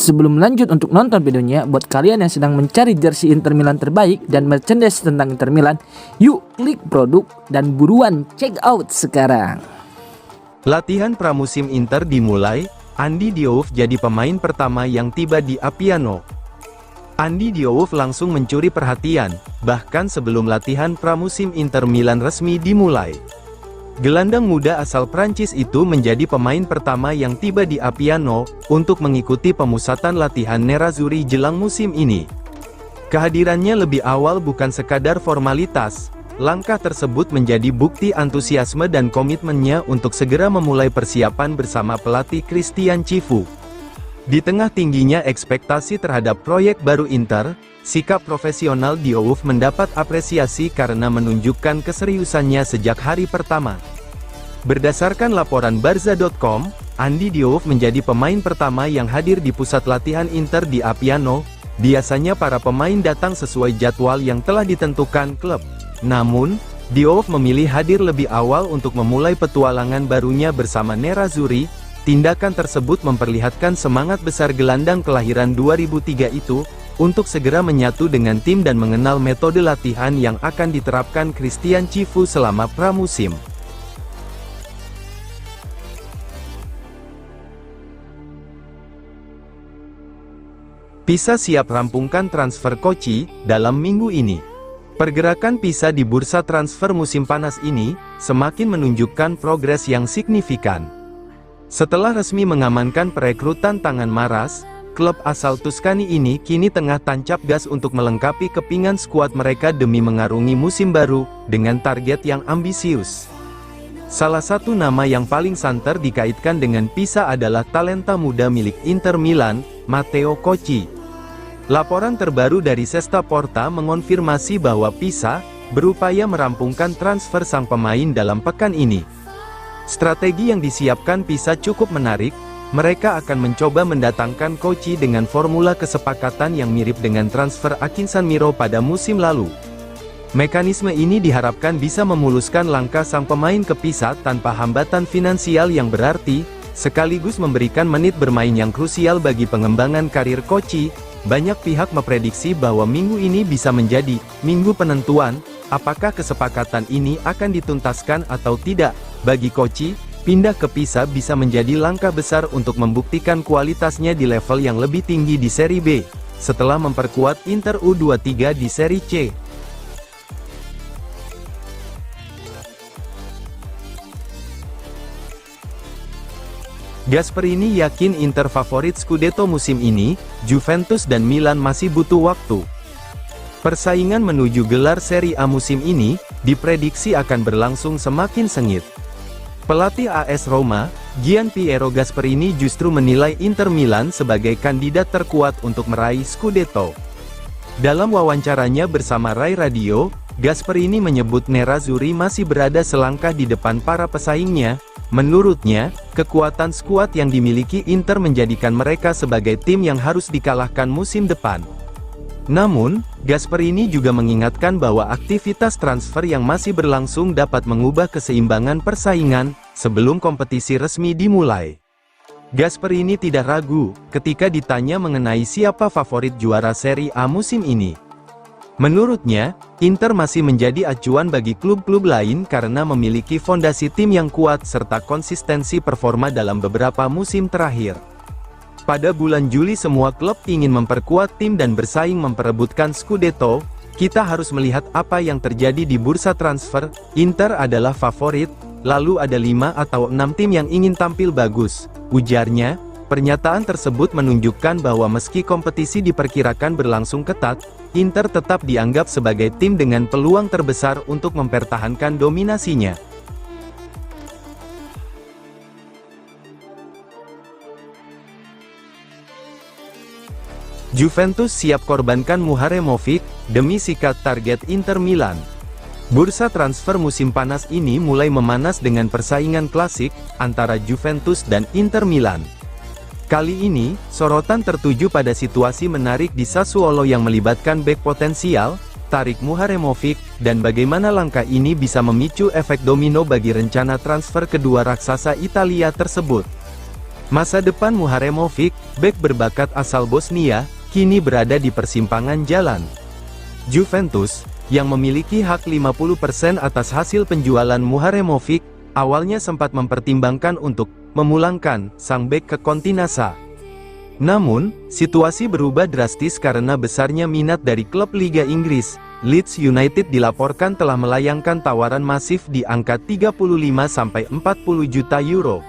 Sebelum lanjut untuk nonton videonya, buat kalian yang sedang mencari jersey Inter Milan terbaik dan merchandise tentang Inter Milan, yuk klik produk dan buruan check out sekarang. Latihan pramusim Inter dimulai, Andy Diouf jadi pemain pertama yang tiba di Appiano. Andy Diouf langsung mencuri perhatian, bahkan sebelum latihan pramusim Inter Milan resmi dimulai. Gelandang muda asal Prancis itu menjadi pemain pertama yang tiba di Appiano, untuk mengikuti pemusatan latihan Nerazzurri jelang musim ini. Kehadirannya lebih awal bukan sekadar formalitas, langkah tersebut menjadi bukti antusiasme dan komitmennya untuk segera memulai persiapan bersama pelatih Christian Cifu. Di tengah tingginya ekspektasi terhadap proyek baru Inter, sikap profesional Diouf mendapat apresiasi karena menunjukkan keseriusannya sejak hari pertama. Berdasarkan laporan Barza.com, Andy Diouf menjadi pemain pertama yang hadir di pusat latihan Inter di Appiano. Biasanya para pemain datang sesuai jadwal yang telah ditentukan klub. Namun, Diouf memilih hadir lebih awal untuk memulai petualangan barunya bersama Nerazzurri. Tindakan tersebut memperlihatkan semangat besar gelandang kelahiran 2003 itu, untuk segera menyatu dengan tim dan mengenal metode latihan yang akan diterapkan Christian Cifu selama pramusim. Pisa siap rampungkan transfer Kocci dalam minggu ini. Pergerakan Pisa di bursa transfer musim panas ini semakin menunjukkan progres yang signifikan. Setelah resmi mengamankan perekrutan tangan maras, klub asal Tuscany ini kini tengah tancap gas untuk melengkapi kepingan skuad mereka demi mengarungi musim baru, dengan target yang ambisius. Salah satu nama yang paling santer dikaitkan dengan Pisa adalah talenta muda milik Inter Milan, Matteo Kocci. Laporan terbaru dari Sesta Porta mengonfirmasi bahwa Pisa berupaya merampungkan transfer sang pemain dalam pekan ini. Strategi yang disiapkan Pisa cukup menarik. Mereka akan mencoba mendatangkan Kocci dengan formula kesepakatan yang mirip dengan transfer Akinson Miro pada musim lalu. Mekanisme ini diharapkan bisa memuluskan langkah sang pemain ke Pisa tanpa hambatan finansial yang berarti, sekaligus memberikan menit bermain yang krusial bagi pengembangan karir Kocci. Banyak pihak memprediksi bahwa minggu ini bisa menjadi minggu penentuan, apakah kesepakatan ini akan dituntaskan atau tidak. Bagi Kocci, pindah ke Pisa bisa menjadi langkah besar untuk membuktikan kualitasnya di level yang lebih tinggi di Serie B, setelah memperkuat Inter U23 di Serie C. Gasperini yakin Inter favorit Scudetto musim ini, Juventus dan Milan masih butuh waktu. Persaingan menuju gelar Serie A musim ini, diprediksi akan berlangsung semakin sengit. Pelatih AS Roma, Gianpiero Gasperini justru menilai Inter Milan sebagai kandidat terkuat untuk meraih Scudetto. Dalam wawancaranya bersama Rai Radio, Gasperini menyebut Nerazzurri masih berada selangkah di depan para pesaingnya. Menurutnya, kekuatan skuad yang dimiliki Inter menjadikan mereka sebagai tim yang harus dikalahkan musim depan. Namun, Gasperini juga mengingatkan bahwa aktivitas transfer yang masih berlangsung dapat mengubah keseimbangan persaingan, sebelum kompetisi resmi dimulai. Gasperini tidak ragu, ketika ditanya mengenai siapa favorit juara Serie A musim ini. Menurutnya, Inter masih menjadi acuan bagi klub-klub lain karena memiliki fondasi tim yang kuat serta konsistensi performa dalam beberapa musim terakhir. Pada bulan Juli semua klub ingin memperkuat tim dan bersaing memperebutkan Scudetto. Kita harus melihat apa yang terjadi di bursa transfer. Inter adalah favorit, lalu ada 5 atau 6 tim yang ingin tampil bagus, ujarnya. Pernyataan tersebut menunjukkan bahwa meski kompetisi diperkirakan berlangsung ketat, Inter tetap dianggap sebagai tim dengan peluang terbesar untuk mempertahankan dominasinya. Juventus siap korbankan Muharemovic, demi sikat target Inter Milan. Bursa transfer musim panas ini mulai memanas dengan persaingan klasik, antara Juventus dan Inter Milan. Kali ini, sorotan tertuju pada situasi menarik di Sassuolo yang melibatkan bek potensial, Tarik Muharemovic, dan bagaimana langkah ini bisa memicu efek domino bagi rencana transfer kedua raksasa Italia tersebut. Masa depan Muharemovic, bek berbakat asal Bosnia, kini berada di persimpangan jalan. Juventus, yang memiliki hak 50% atas hasil penjualan Muharemovic, awalnya sempat mempertimbangkan untuk memulangkan sang bek ke Kontinasa. Namun, situasi berubah drastis karena besarnya minat dari klub Liga Inggris. Leeds United dilaporkan telah melayangkan tawaran masif di angka 35–40 juta euro.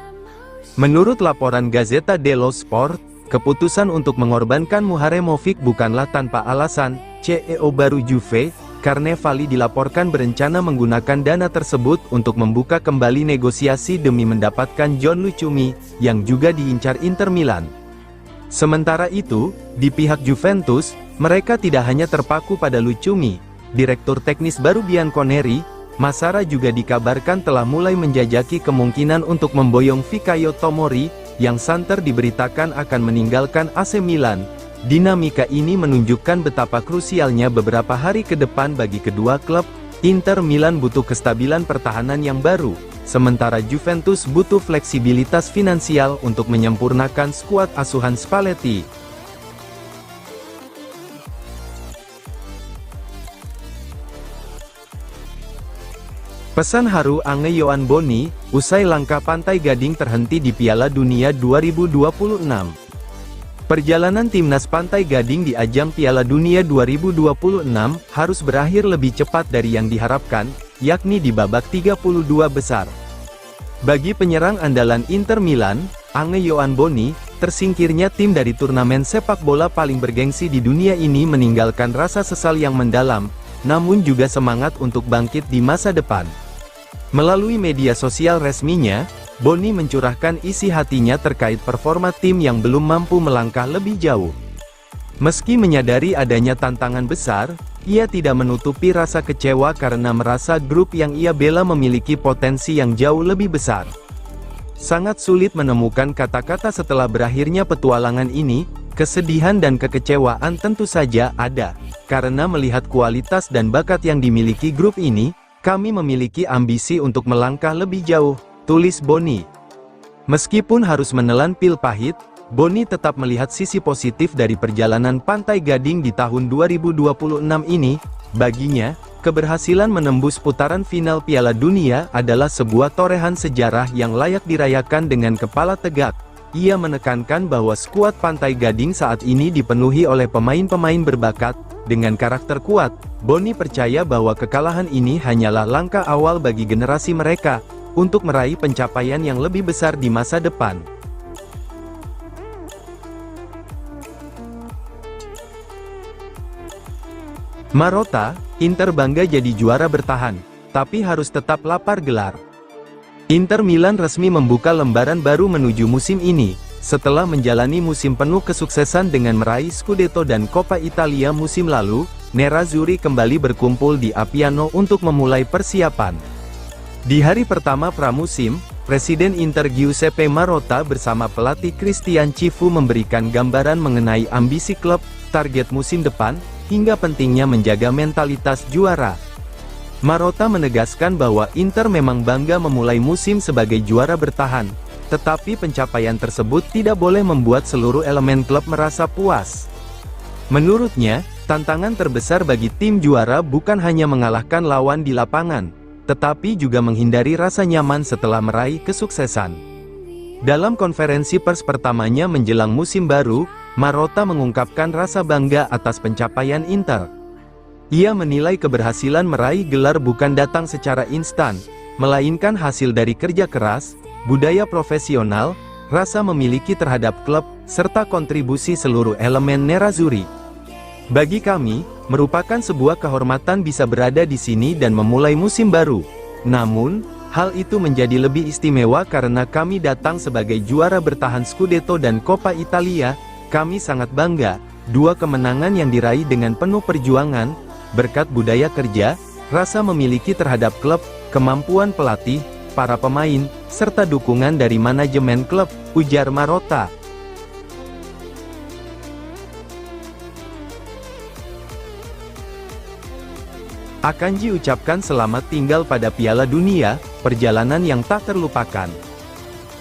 Menurut laporan Gazzetta dello Sport, keputusan untuk mengorbankan Muharemovic bukanlah tanpa alasan. CEO baru Juve, Carnevali dilaporkan berencana menggunakan dana tersebut untuk membuka kembali negosiasi demi mendapatkan John Lucumi, yang juga diincar Inter Milan. Sementara itu, di pihak Juventus, mereka tidak hanya terpaku pada Lucumi. Direktur teknis baru Bianconeri, Massara juga dikabarkan telah mulai menjajaki kemungkinan untuk memboyong Fikayo Tomori, yang santer diberitakan akan meninggalkan AC Milan. Dinamika ini menunjukkan betapa krusialnya beberapa hari ke depan bagi kedua klub. Inter Milan butuh kestabilan pertahanan yang baru, sementara Juventus butuh fleksibilitas finansial untuk menyempurnakan skuad asuhan Spalletti. Pesan haru Ange Yohan Boni, usai langkah Pantai Gading terhenti di Piala Dunia 2026. Perjalanan timnas Pantai Gading di ajang Piala Dunia 2026 harus berakhir lebih cepat dari yang diharapkan, yakni di babak 32 besar. Bagi penyerang andalan Inter Milan, Ange Yohan Boni, tersingkirnya tim dari turnamen sepak bola paling bergengsi di dunia ini meninggalkan rasa sesal yang mendalam, namun juga semangat untuk bangkit di masa depan. Melalui media sosial resminya, Boni mencurahkan isi hatinya terkait performa tim yang belum mampu melangkah lebih jauh. Meski menyadari adanya tantangan besar, ia tidak menutupi rasa kecewa karena merasa grup yang ia bela memiliki potensi yang jauh lebih besar. Sangat sulit menemukan kata-kata setelah berakhirnya petualangan ini. Kesedihan dan kekecewaan tentu saja ada, karena melihat kualitas dan bakat yang dimiliki grup ini, kami memiliki ambisi untuk melangkah lebih jauh, tulis Boni. Meskipun harus menelan pil pahit, Boni tetap melihat sisi positif dari perjalanan Pantai Gading di tahun 2026 ini. Baginya, keberhasilan menembus putaran final Piala Dunia adalah sebuah torehan sejarah yang layak dirayakan dengan kepala tegak. Ia menekankan bahwa skuad Pantai Gading saat ini dipenuhi oleh pemain-pemain berbakat, dengan karakter kuat. Boni percaya bahwa kekalahan ini hanyalah langkah awal bagi generasi mereka, untuk meraih pencapaian yang lebih besar di masa depan. Marotta, Inter bangga jadi juara bertahan, tapi harus tetap lapar gelar. Inter Milan resmi membuka lembaran baru menuju musim ini, setelah menjalani musim penuh kesuksesan dengan meraih Scudetto dan Coppa Italia musim lalu. Nerazzurri kembali berkumpul di Appiano untuk memulai persiapan. Di hari pertama pramusim, Presiden Inter Giuseppe Marotta bersama pelatih Christian Cifu memberikan gambaran mengenai ambisi klub, target musim depan, hingga pentingnya menjaga mentalitas juara. Marotta menegaskan bahwa Inter memang bangga memulai musim sebagai juara bertahan, tetapi pencapaian tersebut tidak boleh membuat seluruh elemen klub merasa puas. Menurutnya, tantangan terbesar bagi tim juara bukan hanya mengalahkan lawan di lapangan, tetapi juga menghindari rasa nyaman setelah meraih kesuksesan. Dalam konferensi pers pertamanya menjelang musim baru, Marotta mengungkapkan rasa bangga atas pencapaian Inter. Ia menilai keberhasilan meraih gelar bukan datang secara instan, melainkan hasil dari kerja keras, budaya profesional, rasa memiliki terhadap klub, serta kontribusi seluruh elemen Nerazzurri. Bagi kami, merupakan sebuah kehormatan bisa berada di sini dan memulai musim baru. Namun, hal itu menjadi lebih istimewa karena kami datang sebagai juara bertahan Scudetto dan Coppa Italia. Kami sangat bangga, dua kemenangan yang diraih dengan penuh perjuangan, berkat budaya kerja, rasa memiliki terhadap klub, kemampuan pelatih, para pemain, serta dukungan dari manajemen klub, ujar Marotta. Akanji ucapkan selamat tinggal pada Piala Dunia, perjalanan yang tak terlupakan.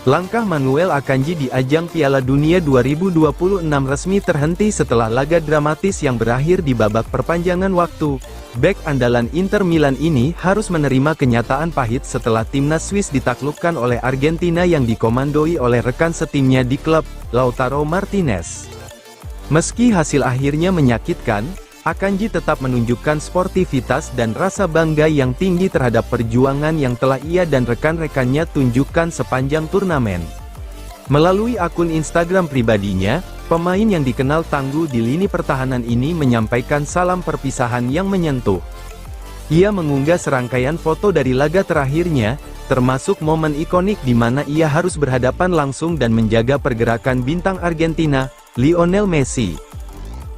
Langkah Manuel Akanji di ajang Piala Dunia 2026 resmi terhenti setelah laga dramatis yang berakhir di babak perpanjangan waktu. Bek andalan Inter Milan ini harus menerima kenyataan pahit setelah timnas Swiss ditaklukkan oleh Argentina yang dikomandoi oleh rekan setimnya di klub, Lautaro Martinez. Meski hasil akhirnya menyakitkan, Akanji tetap menunjukkan sportivitas dan rasa bangga yang tinggi terhadap perjuangan yang telah ia dan rekan-rekannya tunjukkan sepanjang turnamen. Melalui akun Instagram pribadinya, pemain yang dikenal tangguh di lini pertahanan ini menyampaikan salam perpisahan yang menyentuh. Ia mengunggah serangkaian foto dari laga terakhirnya, termasuk momen ikonik di mana ia harus berhadapan langsung dan menjaga pergerakan bintang Argentina, Lionel Messi.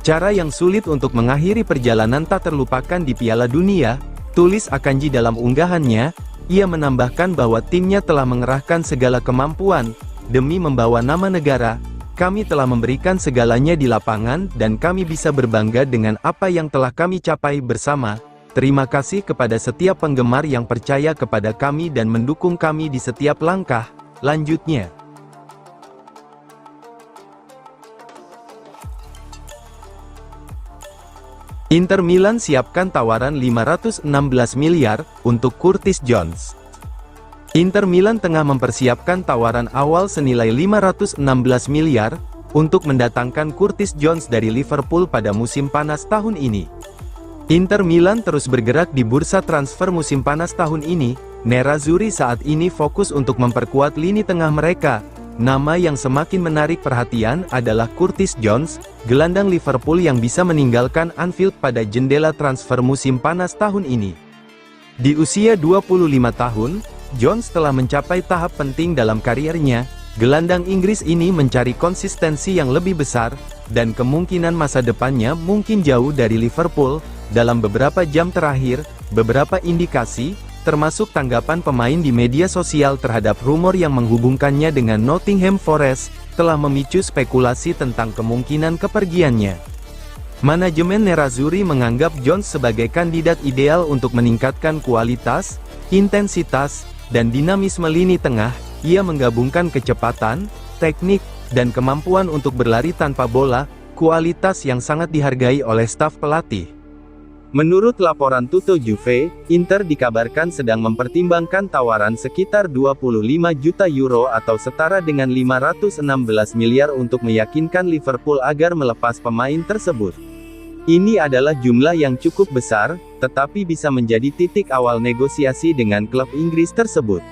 Cara yang sulit untuk mengakhiri perjalanan tak terlupakan di Piala Dunia, tulis Akanji dalam unggahannya. Ia menambahkan bahwa timnya telah mengerahkan segala kemampuan demi membawa nama negara. Kami telah memberikan segalanya di lapangan dan kami bisa berbangga dengan apa yang telah kami capai bersama. Terima kasih kepada setiap penggemar yang percaya kepada kami dan mendukung kami di setiap langkah, lanjutnya. Inter Milan siapkan tawaran 516 miliar untuk Curtis Jones. Inter Milan tengah mempersiapkan tawaran awal senilai 516 miliar untuk mendatangkan Curtis Jones dari Liverpool pada musim panas tahun ini. Inter Milan terus bergerak di bursa transfer musim panas tahun ini. Nerazzurri saat ini fokus untuk memperkuat lini tengah mereka. Nama yang semakin menarik perhatian adalah Curtis Jones, gelandang Liverpool yang bisa meninggalkan Anfield pada jendela transfer musim panas tahun ini. Di usia 25 tahun, Jones telah mencapai tahap penting dalam kariernya. Gelandang Inggris ini mencari konsistensi yang lebih besar, dan kemungkinan masa depannya mungkin jauh dari Liverpool. Dalam beberapa jam terakhir, beberapa indikasi, termasuk tanggapan pemain di media sosial terhadap rumor yang menghubungkannya dengan Nottingham Forest, telah memicu spekulasi tentang kemungkinan kepergiannya. Manajemen Nerazzurri menganggap Jones sebagai kandidat ideal untuk meningkatkan kualitas, intensitas, dan dinamisme lini tengah. Ia menggabungkan kecepatan, teknik, dan kemampuan untuk berlari tanpa bola, kualitas yang sangat dihargai oleh staf pelatih. Menurut laporan Tutto Juve, Inter dikabarkan sedang mempertimbangkan tawaran sekitar 25 juta euro atau setara dengan 516 miliar untuk meyakinkan Liverpool agar melepas pemain tersebut. Ini adalah jumlah yang cukup besar, tetapi bisa menjadi titik awal negosiasi dengan klub Inggris tersebut.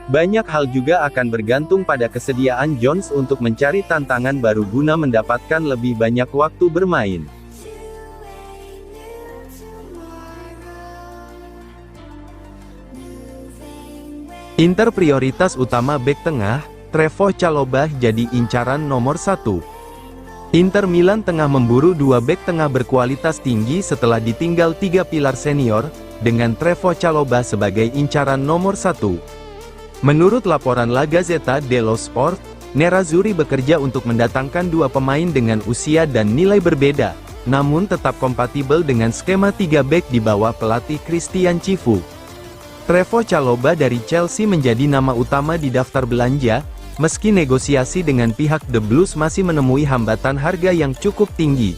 Banyak hal juga akan bergantung pada kesediaan Jones untuk mencari tantangan baru guna mendapatkan lebih banyak waktu bermain. Inter prioritas utama bek tengah, Trevoh Chalobah jadi incaran nomor 1. Inter Milan tengah memburu dua bek tengah berkualitas tinggi setelah ditinggal 3 pilar senior, dengan Trevoh Chalobah sebagai incaran nomor 1. Menurut laporan La Gazzetta dello Sport, Nerazzurri bekerja untuk mendatangkan dua pemain dengan usia dan nilai berbeda, namun tetap kompatibel dengan skema 3 bek di bawah pelatih Christian Cifu. Trevoh Chalobah dari Chelsea menjadi nama utama di daftar belanja, meski negosiasi dengan pihak The Blues masih menemui hambatan harga yang cukup tinggi.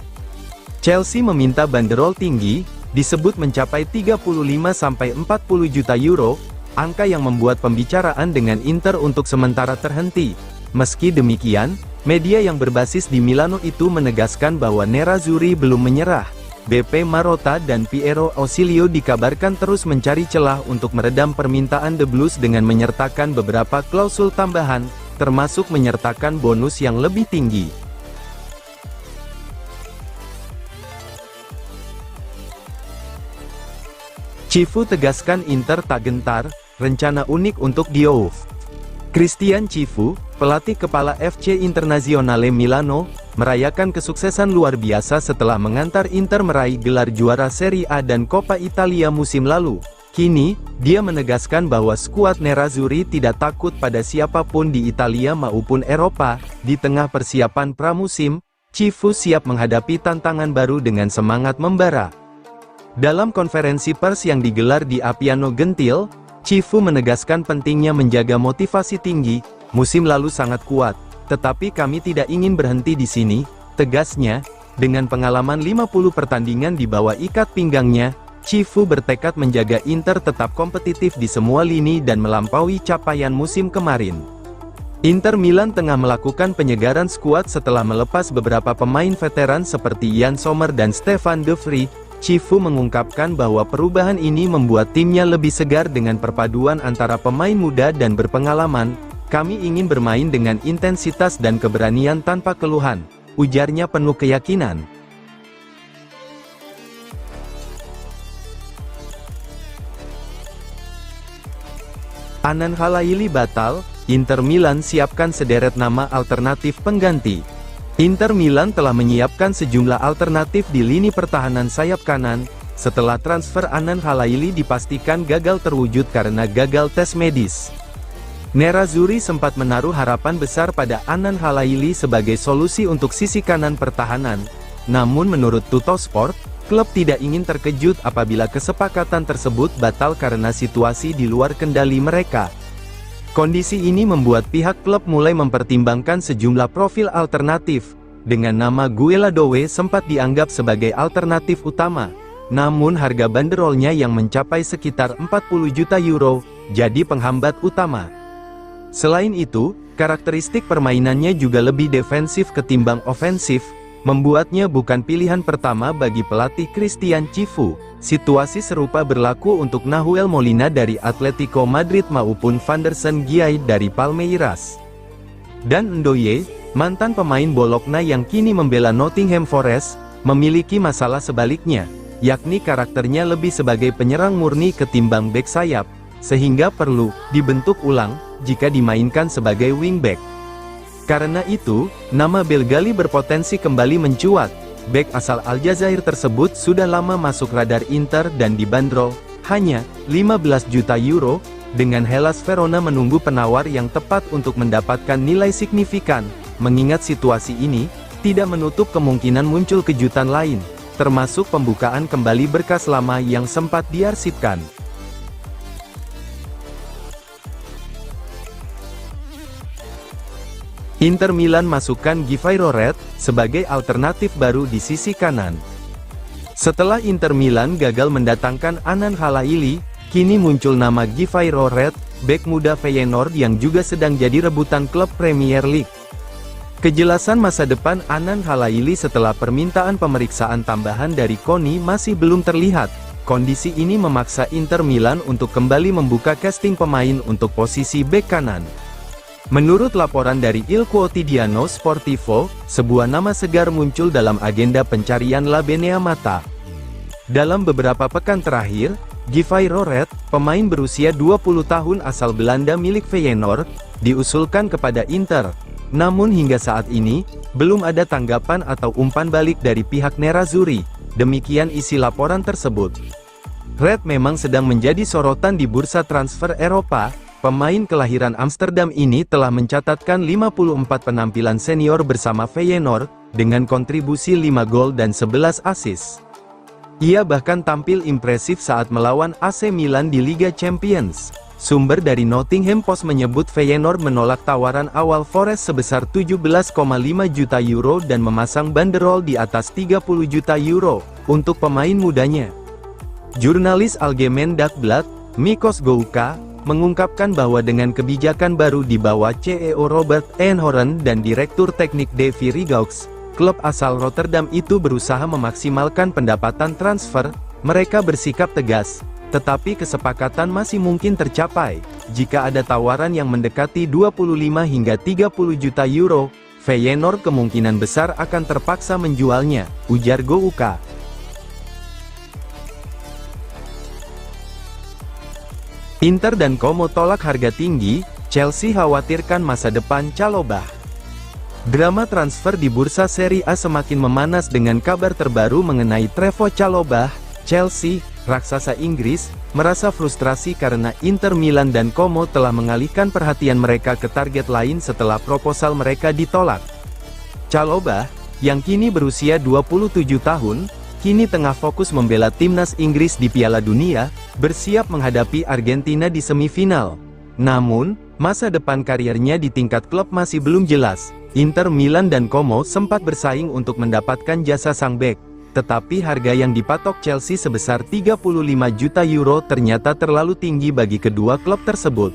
Chelsea meminta banderol tinggi, disebut mencapai 35-40 juta euro, angka yang membuat pembicaraan dengan Inter untuk sementara terhenti. Meski demikian, media yang berbasis di Milano itu menegaskan bahwa Nerazzurri belum menyerah. BP Marotta dan Piero Ausilio dikabarkan terus mencari celah untuk meredam permintaan The Blues dengan menyertakan beberapa klausul tambahan, termasuk menyertakan bonus yang lebih tinggi. Cifu tegaskan Inter tak gentar, rencana unik untuk Diouf. Christian Cifu, pelatih kepala FC Internazionale Milano, merayakan kesuksesan luar biasa setelah mengantar Inter meraih gelar juara Serie A dan Coppa Italia musim lalu. Kini, dia menegaskan bahwa skuad Nerazzurri tidak takut pada siapapun di Italia maupun Eropa. Di tengah persiapan pramusim, Cifu siap menghadapi tantangan baru dengan semangat membara. Dalam konferensi pers yang digelar di Appiano Gentil, Cifu menegaskan pentingnya menjaga motivasi tinggi, musim lalu sangat kuat, tetapi kami tidak ingin berhenti di sini, tegasnya. Dengan pengalaman 50 pertandingan di bawah ikat pinggangnya, Cifu bertekad menjaga Inter tetap kompetitif di semua lini dan melampaui capaian musim kemarin. Inter Milan tengah melakukan penyegaran skuad setelah melepas beberapa pemain veteran seperti Jan Sommer dan Stefan De Vrij. Cifu mengungkapkan bahwa perubahan ini membuat timnya lebih segar dengan perpaduan antara pemain muda dan berpengalaman. Kami ingin bermain dengan intensitas dan keberanian tanpa keluhan, ujarnya penuh keyakinan. Anan Halaili batal, Inter Milan siapkan sederet nama alternatif pengganti. Inter Milan telah menyiapkan sejumlah alternatif di lini pertahanan sayap kanan, setelah transfer Anan Halaili dipastikan gagal terwujud karena gagal tes medis. Nerazzurri sempat menaruh harapan besar pada Anan Halaili sebagai solusi untuk sisi kanan pertahanan, namun menurut Tuttosport, klub tidak ingin terkejut apabila kesepakatan tersebut batal karena situasi di luar kendali mereka. Kondisi ini membuat pihak klub mulai mempertimbangkan sejumlah profil alternatif, dengan nama Gueladowe sempat dianggap sebagai alternatif utama, namun harga banderolnya yang mencapai sekitar 40 juta euro, jadi penghambat utama. Selain itu, karakteristik permainannya juga lebih defensif ketimbang ofensif, membuatnya bukan pilihan pertama bagi pelatih Christian Cifu. Situasi serupa berlaku untuk Nahuel Molina dari Atletico Madrid maupun Vanderson Giai dari Palmeiras. Dan Ndoye, mantan pemain Bologna yang kini membela Nottingham Forest, memiliki masalah sebaliknya, yakni karakternya lebih sebagai penyerang murni ketimbang bek sayap, sehingga perlu dibentuk ulang jika dimainkan sebagai wingback. Karena itu, nama Belgali berpotensi kembali mencuat. Bek asal Aljazair tersebut sudah lama masuk radar Inter dan dibanderol hanya 15 juta euro, dengan Hellas Verona menunggu penawar yang tepat untuk mendapatkan nilai signifikan. Mengingat situasi ini, tidak menutup kemungkinan muncul kejutan lain, termasuk pembukaan kembali berkas lama yang sempat diarsipkan. Inter Milan masukkan Ghifairo Red sebagai alternatif baru di sisi kanan. Setelah Inter Milan gagal mendatangkan Anan Halaili, kini muncul nama Ghifairo Red, bek muda Feyenoord yang juga sedang jadi rebutan klub Premier League. Kejelasan masa depan Anan Halaili setelah permintaan pemeriksaan tambahan dari KONI masih belum terlihat. Kondisi ini memaksa Inter Milan untuk kembali membuka casting pemain untuk posisi bek kanan. Menurut laporan dari Il Quotidiano Sportivo, sebuah nama segar muncul dalam agenda pencarian La Beneamata. Dalam beberapa pekan terakhir, Ghifairo Red, pemain berusia 20 tahun asal Belanda milik Feyenoord, diusulkan kepada Inter. Namun hingga saat ini, belum ada tanggapan atau umpan balik dari pihak Nerazzurri. Demikian isi laporan tersebut. Red memang sedang menjadi sorotan di bursa transfer Eropa. Pemain kelahiran Amsterdam ini telah mencatatkan 54 penampilan senior bersama Feyenoord, dengan kontribusi 5 gol dan 11 assist. Ia bahkan tampil impresif saat melawan AC Milan di Liga Champions. Sumber dari Nottingham Post menyebut Feyenoord menolak tawaran awal Forest sebesar 17,5 juta euro dan memasang banderol di atas 30 juta euro, untuk pemain mudanya. Jurnalis Algemeen Dagblad, Mikos Gouka, mengungkapkan bahwa dengan kebijakan baru di bawah CEO Robert Eenhoorn dan Direktur Teknik Davy Rigaux, klub asal Rotterdam itu berusaha memaksimalkan pendapatan transfer. Mereka bersikap tegas, tetapi kesepakatan masih mungkin tercapai. Jika ada tawaran yang mendekati 25 hingga 30 juta euro, Feyenoord kemungkinan besar akan terpaksa menjualnya, ujar Gouka. Inter dan Como tolak harga tinggi, Chelsea khawatirkan masa depan Chalobah. Drama transfer di bursa Serie A semakin memanas dengan kabar terbaru mengenai Trevoh Chalobah. Chelsea, raksasa Inggris, merasa frustrasi karena Inter Milan dan Como telah mengalihkan perhatian mereka ke target lain setelah proposal mereka ditolak. Chalobah, yang kini berusia 27 tahun, kini tengah fokus membela timnas Inggris di Piala Dunia, bersiap menghadapi Argentina di semifinal. Namun, Masa depan karirnya di tingkat klub masih belum jelas. Inter Milan dan Como sempat bersaing untuk mendapatkan jasa sang bek, tetapi harga yang dipatok Chelsea sebesar 35 juta euro ternyata terlalu tinggi bagi kedua klub tersebut.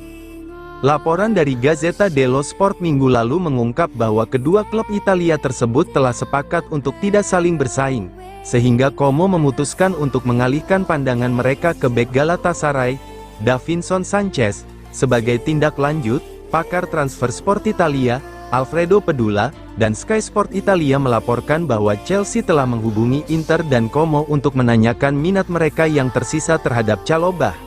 Laporan dari Gazzetta dello Sport minggu lalu mengungkap bahwa kedua klub Italia tersebut telah sepakat untuk tidak saling bersaing, sehingga Como memutuskan untuk mengalihkan pandangan mereka ke bek Galatasaray, Davinson Sanchez. Sebagai tindak lanjut, pakar transfer Sport Italia, Alfredo Pedula, dan Sky Sport Italia melaporkan bahwa Chelsea telah menghubungi Inter dan Como untuk menanyakan minat mereka yang tersisa terhadap Chalobah.